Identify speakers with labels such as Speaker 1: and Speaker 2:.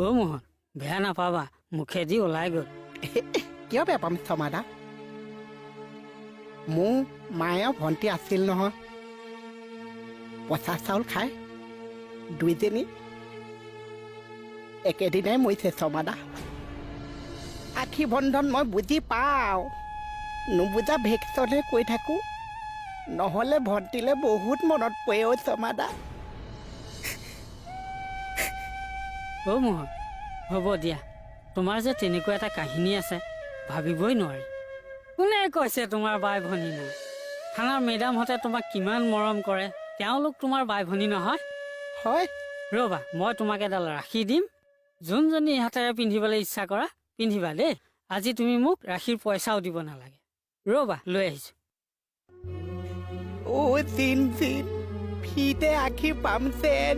Speaker 1: অ' মোহন বেয়া নাপাবা মুখেদি ওলাই গ'ল।
Speaker 2: কিয় বেয়া পাম শৰ্মাদা? মোৰ মায়ে ভণ্টি আছিল নহয়, পচা চাউল খাই দুইজনী একেদিনাই মৰিছে শৰ্মাদা। আশী বন্ধন মই বুজি পাওঁ, নুবুজা ভেকশ্যনহে কৈ থাকোঁ, নহ'লে ভণ্টিলৈ বহুত মনত পৰে অ' শৰ্মাদা।
Speaker 1: অ' মোহন হ'ব দিয়া, তোমাৰ যে তেনেকুৱা এটা কাহিনী আছে ভাবিবই নোৱাৰি। কোনে কৈছে তোমাৰ বাই ভনী নাই? থানাৰ মেডামহঁতে তোমাক কিমান মৰম কৰে, তেওঁলোক তোমাৰ বাই ভনী নহয়?
Speaker 2: হয়
Speaker 1: ৰ'বা মই তোমাক এডাল ৰাখি দিম, যোনজনী হাতেৰে পিন্ধিবলৈ ইচ্ছা কৰা পিন্ধিবা দেই। আজি তুমি মোক ৰাখীৰ পইচাও দিব নালাগে। ৰ'বা লৈ আহিছোঁ।
Speaker 2: অ' চিন চিন ফিতে আখি পাম চেন।